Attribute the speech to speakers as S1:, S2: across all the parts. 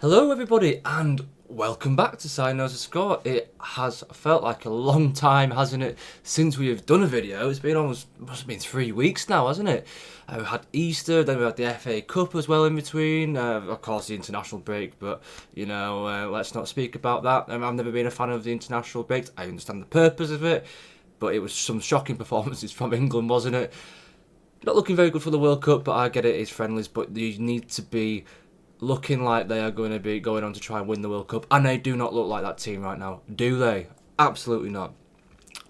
S1: Hello everybody and welcome back to Side Knows the Score. It has felt like a long time, hasn't it, since we have done a video. It's been must have been 3 weeks now, hasn't it? We had Easter, then we had the FA Cup as well in between, of course the international break, but you know, let's not speak about that. I've never been a fan of the international break. I understand the purpose of it, but it was some shocking performances from England, wasn't it? Not looking very good for the World Cup, but I get it, it's friendlies, but you need to be looking like they are going to be going on to try and win the World Cup, and they do not look like that team right now, do they? Absolutely not.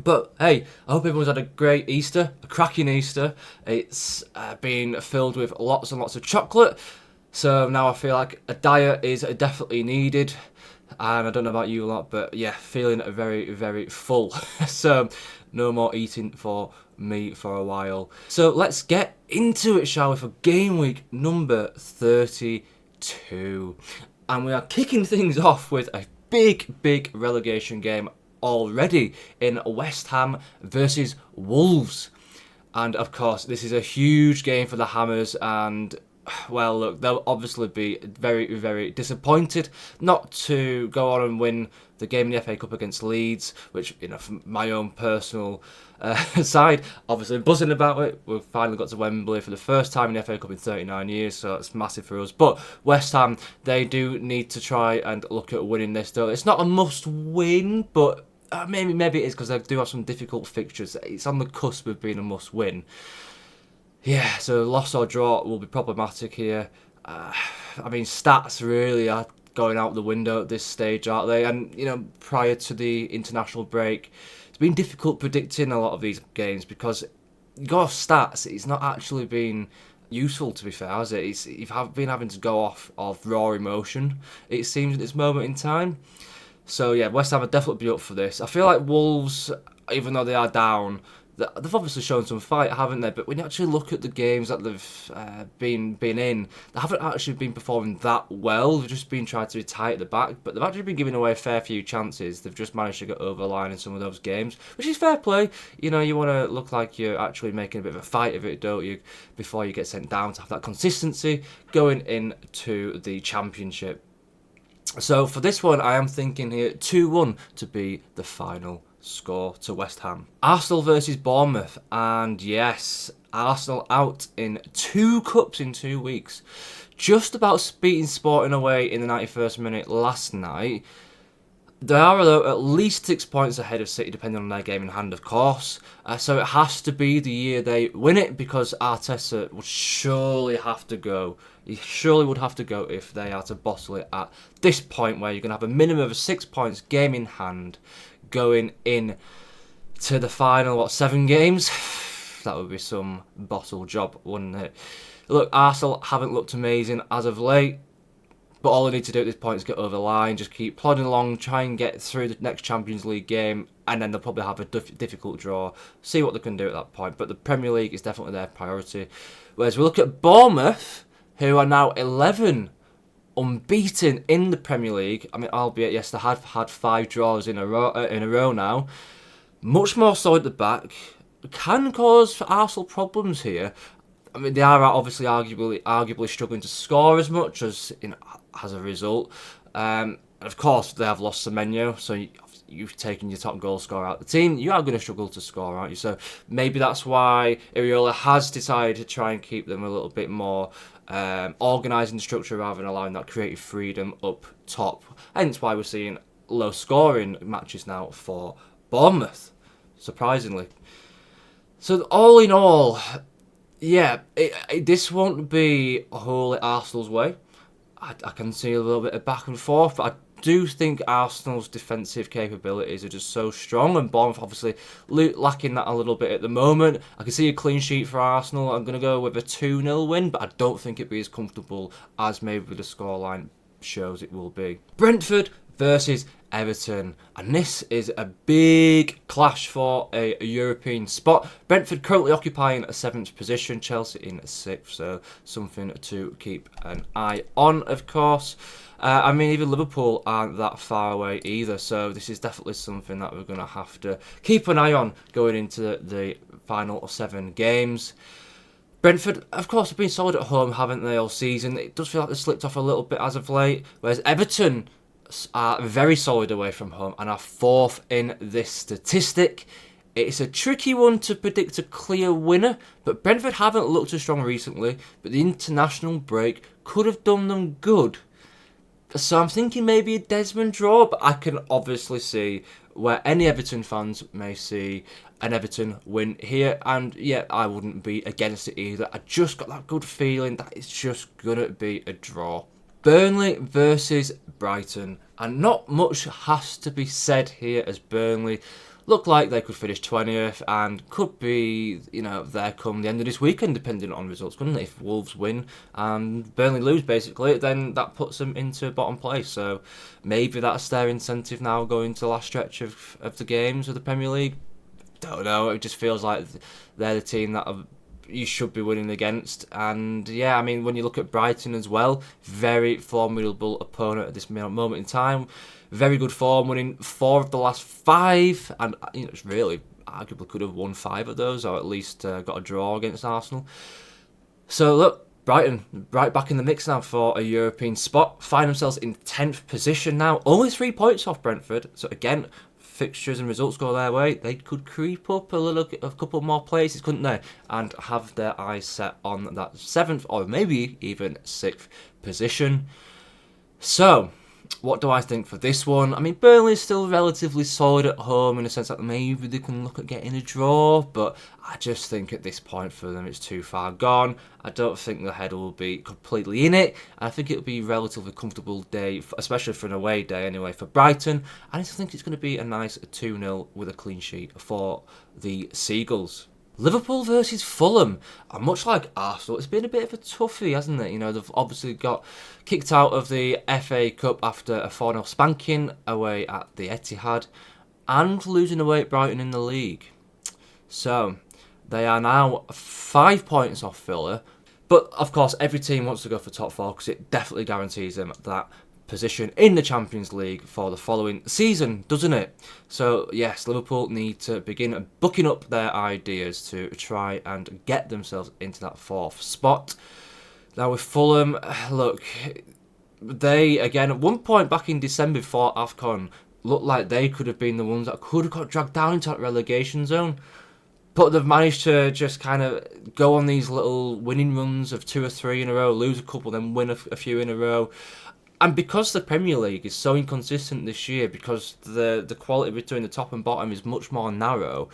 S1: But hey, I hope everyone's had a great Easter, a cracking Easter. It's been filled with lots and lots of chocolate, so now I feel like a diet is definitely needed. And I don't know about you a lot, but yeah, feeling very, very full. So no more eating for me for a while. So let's get into it, shall we, for game week number 32. And we are kicking things off with a big relegation game already in West Ham versus Wolves. And of course, this is a huge game for the Hammers, and well, look, they'll obviously be very, very disappointed not to go on and win the game in the FA Cup against Leeds, which, you know, from my own personal side, obviously buzzing about it. We've finally got to Wembley for the first time in the FA Cup in 39 years, so it's massive for us. But West Ham, they do need to try and look at winning this, though. It's not a must-win, but maybe it is, because they do have some difficult fixtures. It's on the cusp of being a must-win. Yeah, so loss or draw will be problematic here. I mean, stats really are going out the window at this stage, aren't they? And, you know, prior to the international break, it's been difficult predicting a lot of these games because you go off stats, it's not actually been useful, to be fair, has it? You've been having to go off of raw emotion, it seems, at this moment in time. So, yeah, West Ham would definitely be up for this. I feel like Wolves, even though they are down, they've obviously shown some fight, haven't they? But when you actually look at the games that they've been in, they haven't actually been performing that well. They've just been trying to be tight at the back, but they've actually been giving away a fair few chances. They've just managed to get over the line in some of those games, which is fair play. You know, you want to look like you're actually making a bit of a fight of it, don't you, before you get sent down, to have that consistency going into the Championship. So for this one, I am thinking here 2-1 to be the final score to West Ham. Arsenal versus Bournemouth, and yes, Arsenal out in 2 cups in 2 weeks. Just about beating Sporting away in the 91st minute last night. They are, though, at least 6 points ahead of City, depending on their game in hand, of course. So it has to be the year they win it, because Arteta would surely have to go. He surely would have to go if they are to bottle it at this point, where you're going to have a minimum of 6 points, game in hand, going in to the final, 7 games? That would be some bottle job, wouldn't it? Look, Arsenal haven't looked amazing as of late, but all they need to do at this point is get over the line, just keep plodding along, try and get through the next Champions League game, and then they'll probably have a difficult draw, see what they can do at that point. But the Premier League is definitely their priority. Whereas we look at Bournemouth, who are now 11 unbeaten in the Premier League. I mean, albeit, yes, they have had 5 draws in a row now. Much more so at the back. Can cause Arsenal problems here. I mean, they are obviously arguably struggling to score as much as as a result. And of course, they have lost Semenyo, so you've taken your top goal scorer out of the team. You are going to struggle to score, aren't you? So maybe that's why Iraola has decided to try and keep them a little bit more organised in structure, rather than allowing that creative freedom up top. Hence why we're seeing low scoring matches now for Bournemouth, surprisingly. So all in all, yeah, this won't be wholly Arsenal's way. I can see a little bit of back and forth, but I do think Arsenal's defensive capabilities are just so strong, and Bournemouth obviously lacking that a little bit at the moment. I can see a clean sheet for Arsenal. I'm going to go with a 2-0 win, but I don't think it'll be as comfortable as maybe the scoreline shows it will be. Brentford versus Everton, and this is a big clash for a European spot. Brentford currently occupying a 7th position, Chelsea in 6th, so something to keep an eye on, of course. I mean, even Liverpool aren't that far away either, so this is definitely something that we're going to have to keep an eye on going into the final 7 games.
S2: Brentford, of course, have been solid at home, haven't they, all season? It does feel like they've slipped off a little bit as of late, whereas Everton are very solid away from home and are 4th in this statistic. It's a tricky one to predict a clear winner, but Brentford haven't looked as strong recently, but the international break could have done them good. So I'm thinking maybe a Desmond draw, but I can obviously see where any Everton fans may see an Everton win here. And yeah, I wouldn't be against it either. I just got that good feeling that it's just going to be a draw. Burnley versus Brighton. And not much has to be said here, as Burnley look like they could finish 20th and could be, there come the end of this weekend, depending on results, couldn't it? If Wolves win and Burnley lose, basically, then that puts them into bottom place. So maybe that's their incentive now going to the last stretch of the games of the Premier League. Don't know. It just feels like they're the team that you should be winning against. And yeah, I mean, when you look at Brighton as well, very formidable opponent at this moment in time. Very good form, winning 4 of the last 5, and it's really arguably could have won 5 of those, or at least got a draw against Arsenal. So look, Brighton right back in the mix now for a European spot. Find themselves in 10th position now, only 3 points off Brentford. So again, fixtures and results go their way, they could creep up a couple more places, couldn't they? And have their eyes set on that 7th or maybe even 6th position. So what do I think for this one? I mean, Burnley is still relatively solid at home in the sense that maybe they can look at getting a draw, but I just think at this point for them it's too far gone. I don't think the head will be completely in it. I think it'll be a relatively comfortable day, especially for an away day anyway, for Brighton. And I think it's going to be a nice 2-0 with a clean sheet for the Seagulls. Liverpool versus Fulham. And much like Arsenal, it's been a bit of a toughie, hasn't it? They've obviously got kicked out of the FA Cup after a 4-0 spanking away at the Etihad and losing away at Brighton in the league. So they are now 5 points off Villa. But of course, every team wants to go for top 4 because it definitely guarantees them that position in the Champions League for the following season, doesn't it? So yes, Liverpool need to begin booking up their ideas to try and get themselves into that 4th spot. Now with Fulham, look, they again at one point back in December before AFCON looked like they could have been the ones that could have got dragged down into that relegation zone. But they've managed to just kind of go on these little winning runs of 2 or 3 in a row, lose a couple, then win a few in a row. And because the Premier League is so inconsistent this year, because the quality between the top and bottom is much more narrow,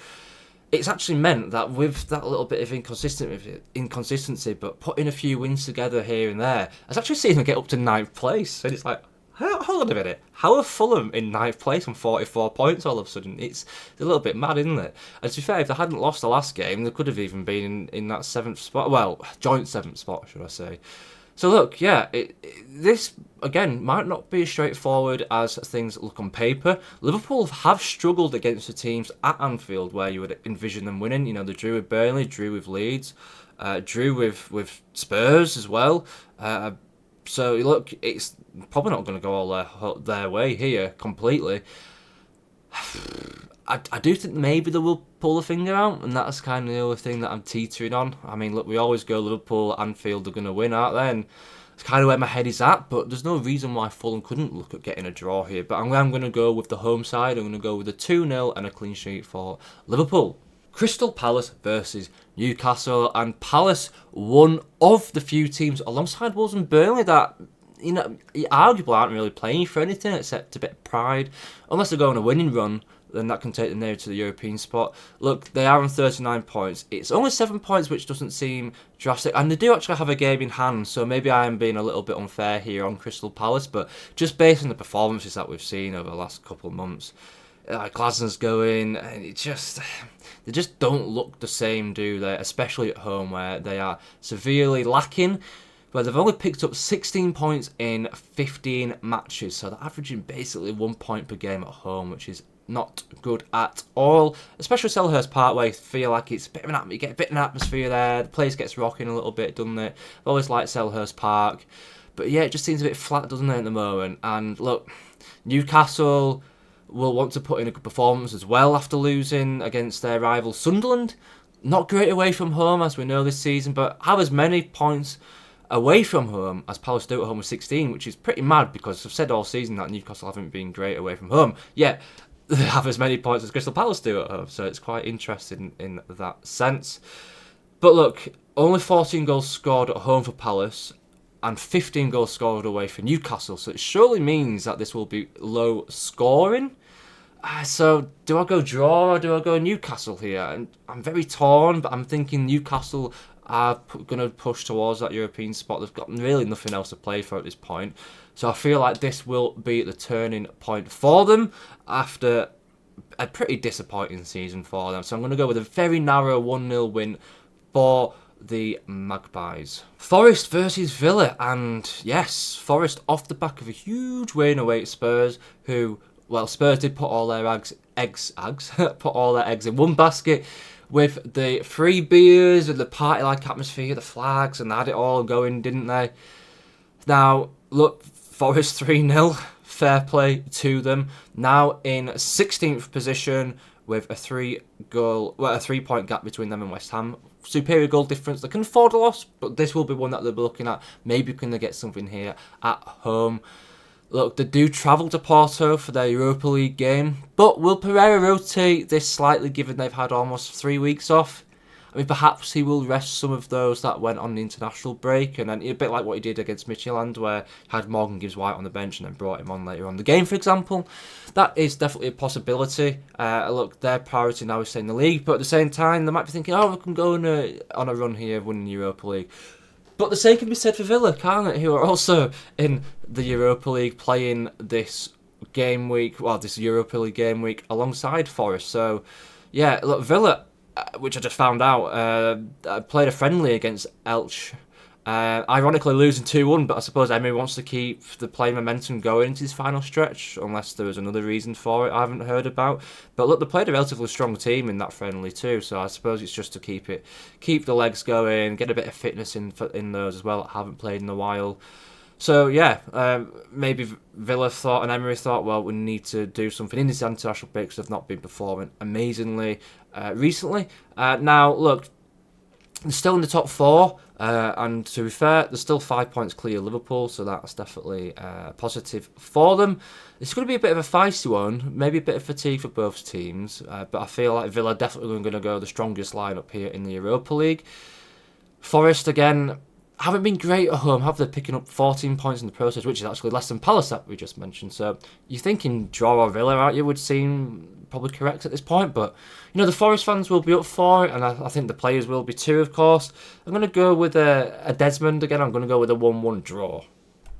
S2: it's actually meant that with that little bit of inconsistency, but putting a few wins together here and there, it's actually seen them get up to 9th place. And it's like, hold on a minute, how are Fulham in 9th place on 44 points all of a sudden? It's a little bit mad, isn't it? And to be fair, if they hadn't lost the last game, they could have even been in that 7th spot. Well, joint 7th spot, should I say. So look, yeah, this, again, might not be as straightforward as things look on paper. Liverpool have struggled against the teams at Anfield where you would envision them winning. They drew with Burnley, drew with Leeds, drew with Spurs as well. So look, it's probably not going to go all their way here completely. I do think maybe they will pull the finger out, and that's kind of the only thing that I'm teetering on. I mean, look, we always go Liverpool, Anfield are going to win, aren't they? And it's kind of where my head is at, but there's no reason why Fulham couldn't look at getting a draw here. But I'm going to go with the home side. I'm going to go with a 2-0 and a clean sheet for Liverpool. Crystal Palace versus Newcastle, and Palace, one of the few teams alongside Wolves and Burnley that arguably aren't really playing for anything except a bit of pride. Unless they go on a winning run, then that can take them near to the European spot. Look, they are on 39 points. It's only 7 points, which doesn't seem drastic. And they do actually have a game in hand, so maybe I am being a little bit unfair here on Crystal Palace. But just based on the performances that we've seen over the last couple of months, Glasner's going, and they just don't look the same, do they? Especially at home, where they are severely lacking. But they've only picked up 16 points in 15 matches, so they're averaging basically 1 point per game at home, which is not good at all. Especially Selhurst Park, where you feel like it's a bit of an you get a bit of an atmosphere there. The place gets rocking a little bit, doesn't it? I've always liked Selhurst Park, but yeah, it just seems a bit flat, doesn't it, at the moment? And look, Newcastle will want to put in a good performance as well after losing against their rival Sunderland. Not great away from home, as we know this season, but have as many points away from home as Palace do at home with 16, which is pretty mad because I've said all season that Newcastle haven't been great away from home, yet they have as many points as Crystal Palace do at home, so it's quite interesting in that sense. But look, only 14 goals scored at home for Palace and 15 goals scored away for Newcastle, so it surely means that this will be low scoring. So do I go draw or do I go Newcastle here? And I'm very torn, but I'm thinking Newcastle are going to push towards that European spot. They've got really nothing else to play for at this point. So I feel like this will be the turning point for them after a pretty disappointing season for them. So I'm going to go with a very narrow 1-0 win for the Magpies. Forest versus Villa, and yes, Forest off the back of a huge win away at Spurs, who... Well, Spurs did put all their put all their eggs in one basket with the free beers and the party-like atmosphere, the flags, and they had it all going, didn't they? Now, look, Forest 3-0, fair play to them. Now in 16th position with a 3-point gap between them and West Ham. Superior goal difference. They can afford a loss, but this will be one that they'll be looking at. Maybe can they get something here at home? Look, they do travel to Porto for their Europa League game, but will Pereira rotate this slightly given they've had almost 3 weeks off? I mean, perhaps he will rest some of those that went on the international break, and then a bit like what he did against Midtjylland, where he had Morgan Gibbs-White on the bench and then brought him on later on in the game, for example. That is definitely a possibility. Look, their priority now is staying in the league, but at the same time, they might be thinking, oh, we can go on a run here, winning the Europa League. But the same can be said for Villa, can't it? Who are also in the Europa League playing this game week, this Europa League game week alongside Forest. So, yeah, look, Villa, which I just found out, played a friendly against Elche. Ironically losing 2-1, but I suppose Emery wants to keep the play momentum going into this final stretch, unless there was another reason for it I haven't heard about. But look, they played a relatively strong team in that friendly too, so I suppose it's just to keep the legs going, get a bit of fitness in those as well that haven't played in a while. So yeah, maybe Villa thought and Emery thought, well, we need to do something in this international break because they've not been performing amazingly recently. Now, look, they're still in the top four, and to be fair, they're still 5 points clear of Liverpool, so that's definitely positive for them. It's going to be a bit of a feisty one, maybe a bit of fatigue for both teams, but I feel like Villa are definitely going to go the strongest lineup here in the Europa League. Forest, again, haven't been great at home, have they? Picking up 14 points in the process, which is actually less than Palace that we just mentioned. So you're thinking draw or Villa, aren't you? Would seem probably correct at this point, but you know the Forest fans will be up for it, and I think the players will be too, of course. I'm going to go with a Desmond again. I'm going to go with a 1-1 draw.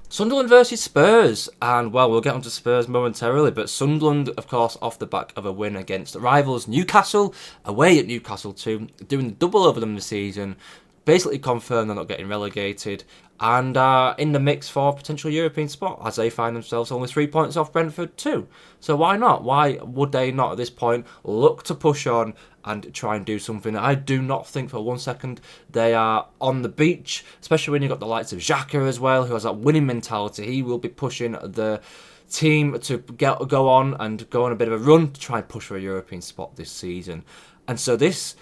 S2: Sunderland versus Spurs, and well, we'll get onto Spurs momentarily, but Sunderland, of course, off the back of a win against rivals Newcastle, away at Newcastle too, doing the double over them this season. Basically confirmed they're not getting relegated and are in the mix for a potential European spot as they find themselves only 3 points off Brentford too. So why not? Why would they not at this point look to push on and try and do something? I do not think for 1 second they are on the beach, especially when you've got the likes of Xhaka as well, who has that winning mentality. He will be pushing the team to go on a bit of a run to try and push for a European spot this season. And so this,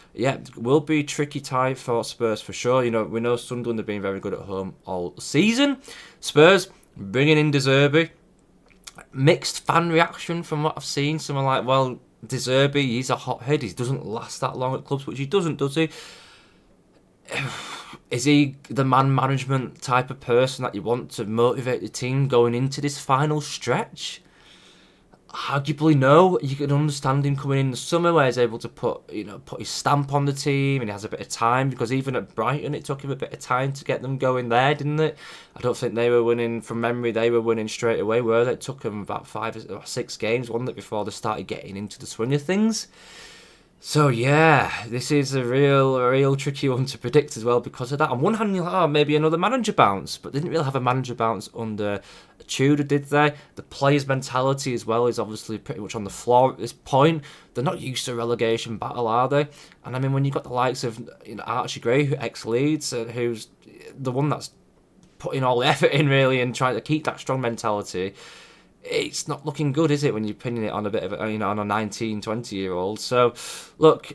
S2: will be a tricky tie for Spurs for sure. You know, we know Sunderland have been very good at home all season. Spurs bringing in De Zerbi. Mixed fan reaction from what I've seen. Some are like, well, De Zerbi, he's a hothead. He doesn't last that long at clubs, which he doesn't, does he? Is he the man management type of person that you want to motivate the team going into this final stretch? Arguably no. You can understand him coming in the summer where he's able to put his stamp on the team and he has a bit of time, because even at Brighton it took him a bit of time to get them going there, didn't it? I don't think they were winning from memory. They were winning straight away, were they? It took them about 5 or 6 games, wasn't it, before they started getting into the swing of things. So yeah, this is a real tricky one to predict as well because of that. On one hand, you're like, maybe another manager bounce, but they didn't really have a manager bounce under Tudor, did they? The players' mentality as well is obviously pretty much on the floor at this point. They're not used to a relegation battle, are they? And I mean, when you've got the likes of Archie Gray, ex-Leeds, who's the one that's putting all the effort in really and trying to keep that strong mentality, it's not looking good, is it, when you're pinning it on a bit of on a 19, 20-year-old. So, look,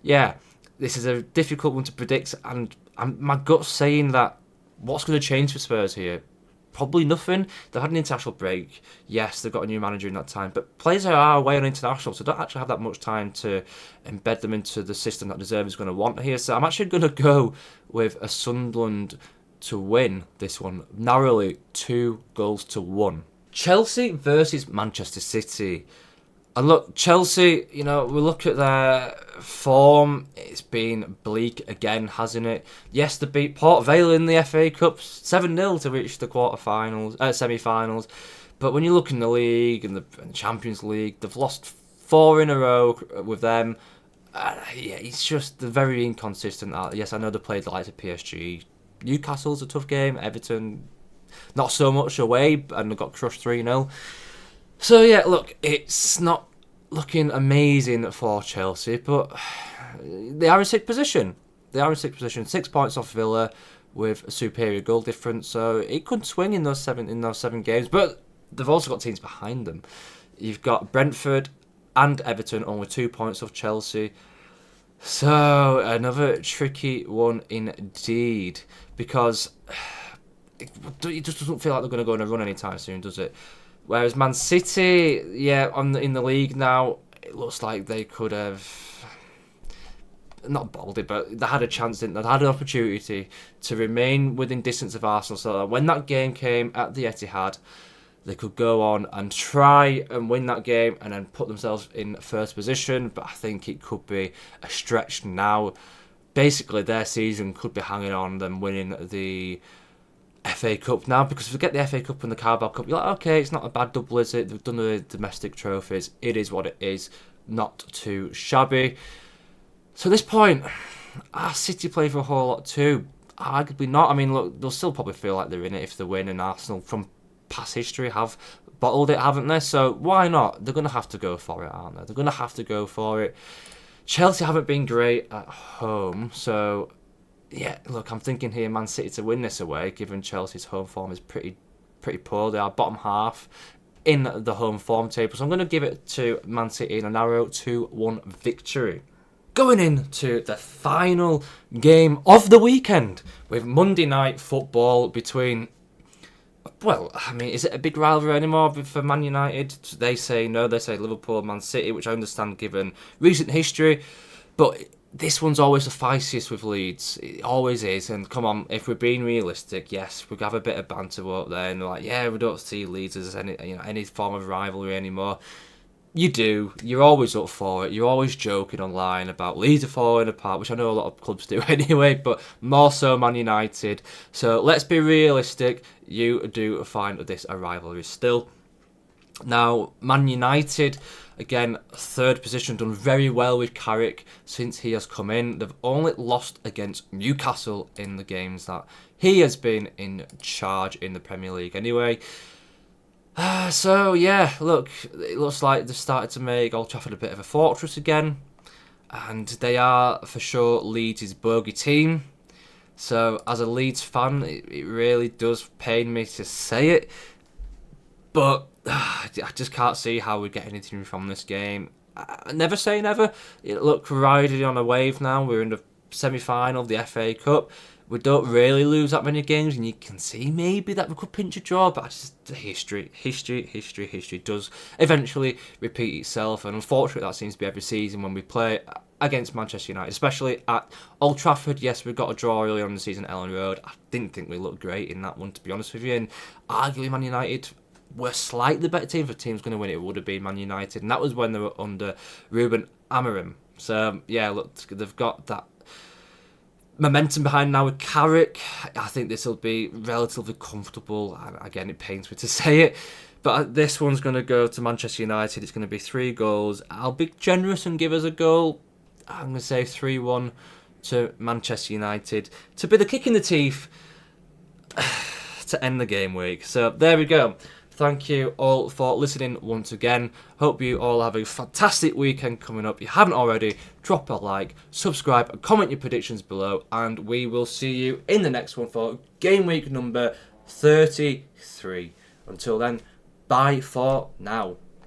S2: yeah, this is a difficult one to predict, and my gut's saying that what's going to change for Spurs here? Probably nothing. They've had an international break. Yes, they've got a new manager in that time, but players are away on international, so don't actually have that much time to embed them into the system that De Zerbi is going to want here. So I'm actually going to go with a Sunderland to win this one narrowly, 2-1. Chelsea versus Manchester City. And look, Chelsea, we look at their form, it's been bleak again, hasn't it? Yes, they beat Port Vale in the FA Cup 7-0 to reach the semi-finals. But when you look in the league and the Champions League, they've lost 4 in a row with them. It's just they're very inconsistent. Yes, I know they played the likes of PSG. Newcastle's a tough game. Everton, not so much away, and they got crushed 3-0. So yeah, look, it's not looking amazing for Chelsea, but they are in sixth position. 6 points off Villa with a superior goal difference, so it could swing in those seven games. But they've also got teams behind them. You've got Brentford and Everton only 2 points off Chelsea. So another tricky one indeed, because it just doesn't feel like they're going to go on a run anytime soon, does it? Whereas Man City, in the league now, it looks like they could have not bowled it, but they had a chance, didn't they? They had an opportunity to remain within distance of Arsenal, so that when that game came at the Etihad, they could go on and try and win that game and then put themselves in first position. But I think it could be a stretch now. Basically, their season could be hanging on them winning the FA Cup now, because if we get the FA Cup and the Carabao Cup, you're like, okay, it's not a bad double, is it? They've done the domestic trophies. It is what it is. Not too shabby. So at this point, City play for a whole lot too. Arguably not. I mean, look, they'll still probably feel like they're in it if they win, and Arsenal, from past history, have bottled it, haven't they? So why not? They're going to have to go for it, aren't they? They're going to have to go for it. Chelsea haven't been great at home, so yeah, look, I'm thinking here Man City to win this away, given Chelsea's home form is pretty poor. They are bottom half in the home form table, so I'm going to give it to Man City in a narrow 2-1 victory. Going into the final game of the weekend with Monday night football between, well, I mean, is it a big rivalry anymore for Man United? They say no, they say Liverpool, Man City, which I understand given recent history, but this one's always the feistiest with Leeds. It always is. And come on, if we're being realistic, yes, we have a bit of banter up there, and they're like, yeah, we don't see Leeds as any form of rivalry anymore. You do. You're always up for it. You're always joking online about Leeds are falling apart, which I know a lot of clubs do anyway, but more so Man United. So let's be realistic. You do find this a rivalry still. Now, Man United, again, third position, done very well with Carrick since he has come in. They've only lost against Newcastle in the games that he has been in charge in the Premier League anyway. So, yeah, look, it looks like they've started to make Old Trafford a bit of a fortress again. And they are, for sure, Leeds' bogey team. So, as a Leeds fan, it really does pain me to say it. But I just can't see how we get anything from this game. Never say never. Look, we're riding on a wave now. We're in the semi-final of the FA Cup. We don't really lose that many games, and you can see maybe that we could pinch a draw, but history does eventually repeat itself, and unfortunately that seems to be every season when we play against Manchester United, especially at Old Trafford. Yes, we got a draw earlier on in the season at Ellen Road. I didn't think we looked great in that one, to be honest with you, and arguably Man United were slightly better team. If a team's going to win, it would have been Man United, and that was when they were under Ruben Amorim. So yeah, look, they've got that momentum behind now with Carrick. I think this will be relatively comfortable. Again, it pains me to say it, but this one's going to go to Manchester United. It's going to be 3 goals. I'll be generous and give us a goal. I'm going to say 3-1 to Manchester United to be the kick in the teeth to end the game week. So there we go. Thank you all for listening once again. Hope you all have a fantastic weekend coming up. If you haven't already, drop a like, subscribe, and comment your predictions below. And we will see you in the next one for game week number 33. Until then, bye for now.